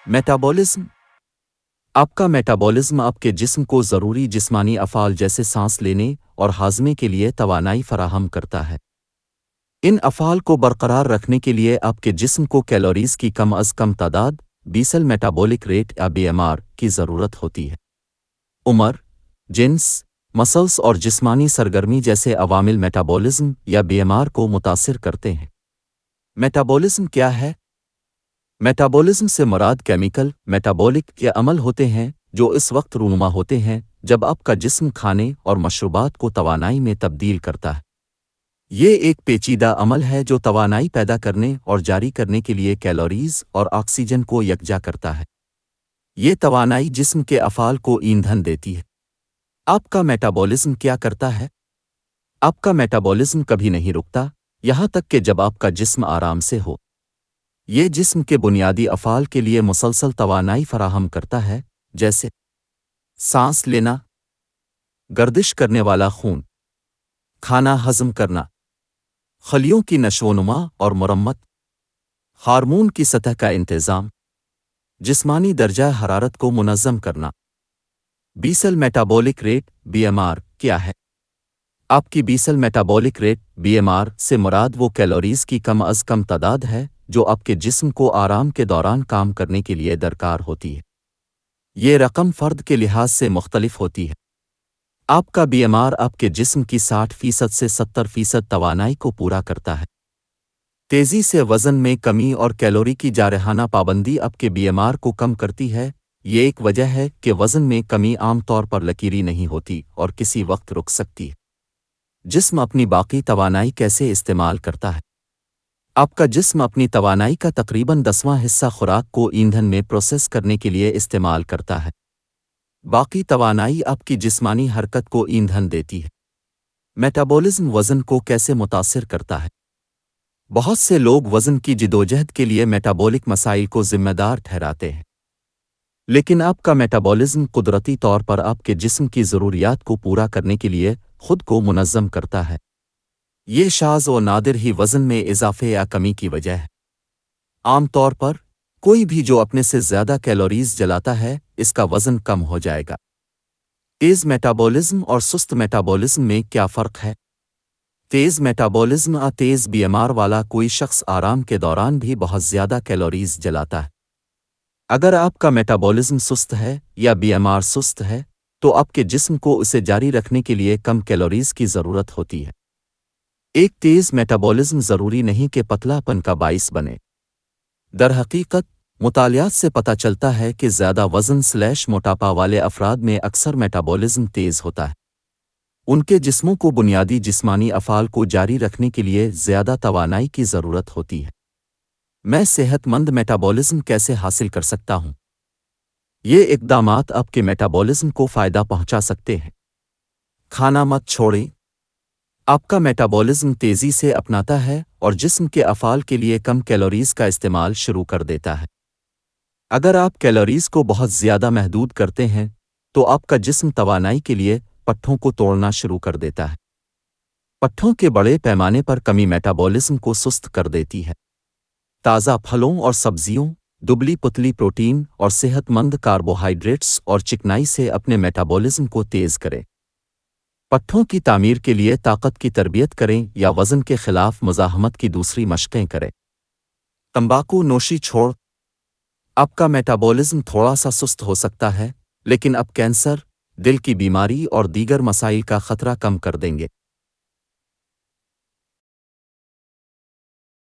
Metabolism آپ کا metabolism آپ کے جسم کو ضروری جسمانی افعال جیسے سانس لینے اور ہاضمے کے لیے توانائی فراہم کرتا ہے۔ ان افعال کو برقرار رکھنے کے لیے آپ کے جسم کو کیلوریز کی کم از کم تعداد بیسل میٹابولک ریٹ یا BMR کی ضرورت ہوتی ہے۔ عمر، جنس، مسلس اور جسمانی سرگرمی جیسے عوامل میٹابولزم یا BMR کو متاثر کرتے ہیں۔ میٹابولزم کیا ہے؟ میٹابولزم سے مراد کیمیکل میٹابولک کے عمل ہوتے ہیں جو اس وقت رونما ہوتے ہیں جب آپ کا جسم کھانے اور مشروبات کو توانائی میں تبدیل کرتا ہے۔ یہ ایک پیچیدہ عمل ہے جو توانائی پیدا کرنے اور جاری کرنے کے لیے کیلوریز اور آکسیجن کو یکجا کرتا ہے۔ یہ توانائی جسم کے افعال کو ایندھن دیتی ہے۔ آپ کا میٹابولزم کیا کرتا ہے؟ آپ کا میٹابولزم کبھی نہیں رکتا یہاں تک کہ جب آپ کا جسم آرام سے ہو۔ یہ جسم کے بنیادی افعال کے لیے مسلسل توانائی فراہم کرتا ہے، جیسے سانس لینا، گردش کرنے والا خون، کھانا ہضم کرنا، خلیوں کی نشوونما اور مرمت، ہارمون کی سطح کا انتظام، جسمانی درجہ حرارت کو منظم کرنا۔ بیسل میٹابولک ریٹ BMR کیا ہے؟ آپ کی بیسل میٹابولک ریٹ BMR سے مراد وہ کیلوریز کی کم از کم تعداد ہے جو آپ کے جسم کو آرام کے دوران کام کرنے کے لیے درکار ہوتی ہے۔ یہ رقم فرد کے لحاظ سے مختلف ہوتی ہے۔ آپ کا BMR آپ کے جسم کی 60% سے 70% توانائی کو پورا کرتا ہے۔ تیزی سے وزن میں کمی اور کیلوری کی جارحانہ پابندی آپ کے BMR کو کم کرتی ہے۔ یہ ایک وجہ ہے کہ وزن میں کمی عام طور پر لکیری نہیں ہوتی اور کسی وقت رک سکتی ہے۔ جسم اپنی باقی توانائی کیسے استعمال کرتا ہے؟ آپ کا جسم اپنی توانائی کا تقریباً 10واں حصہ خوراک کو ایندھن میں پروسیس کرنے کے لیے استعمال کرتا ہے۔ باقی توانائی آپ کی جسمانی حرکت کو ایندھن دیتی ہے۔ میٹابولزم وزن کو کیسے متاثر کرتا ہے؟ بہت سے لوگ وزن کی جدوجہد کے لیے میٹابولک مسائل کو ذمہ دار ٹھہراتے ہیں، لیکن آپ کا میٹابولزم قدرتی طور پر آپ کے جسم کی ضروریات کو پورا کرنے کے لیے خود کو منظم کرتا ہے۔ یہ شاذ و نادر ہی وزن میں اضافے یا کمی کی وجہ ہے۔ عام طور پر کوئی بھی جو اپنے سے زیادہ کیلوریز جلاتا ہے اس کا وزن کم ہو جائے گا۔ تیز میٹابولزم اور سست میٹابولزم میں کیا فرق ہے؟ تیز میٹابولزم تیز BMR والا کوئی شخص آرام کے دوران بھی بہت زیادہ کیلوریز جلاتا ہے۔ اگر آپ کا میٹابولزم سست ہے یا BMR سست ہے تو آپ کے جسم کو اسے جاری رکھنے کے لیے کم کیلوریز کی ضرورت ہوتی ہے۔ ایک تیز میٹابولزم ضروری نہیں کہ پتلا پن کا باعث بنے۔ در حقیقت مطالعات سے پتہ چلتا ہے کہ زیادہ وزن / موٹاپا والے افراد میں اکثر میٹابولزم تیز ہوتا ہے۔ ان کے جسموں کو بنیادی جسمانی افعال کو جاری رکھنے کے لیے زیادہ توانائی کی ضرورت ہوتی ہے۔ میں صحت مند میٹابولزم کیسے حاصل کر سکتا ہوں؟ یہ اقدامات آپ کے میٹابولزم کو فائدہ پہنچا سکتے ہیں۔ کھانا مت چھوڑیں۔ آپ کا میٹابولزم تیزی سے اپناتا ہے اور جسم کے افعال کے لیے کم کیلوریز کا استعمال شروع کر دیتا ہے۔ اگر آپ کیلوریز کو بہت زیادہ محدود کرتے ہیں تو آپ کا جسم توانائی کے لیے پٹھوں کو توڑنا شروع کر دیتا ہے۔ پٹھوں کے بڑے پیمانے پر کمی میٹابولزم کو سست کر دیتی ہے۔ تازہ پھلوں اور سبزیوں، دبلی پتلی پروٹین اور صحت مند کاربوہائیڈریٹس اور چکنائی سے اپنے میٹابولزم کو تیز کریں۔ پٹھوں کی تعمیر کے لیے طاقت کی تربیت کریں یا وزن کے خلاف مزاحمت کی دوسری مشقیں کریں۔ تمباکو نوشی چھوڑ۔ آپ کا میٹابولزم تھوڑا سا سست ہو سکتا ہے، لیکن اب کینسر، دل کی بیماری اور دیگر مسائل کا خطرہ کم کر دیں گے۔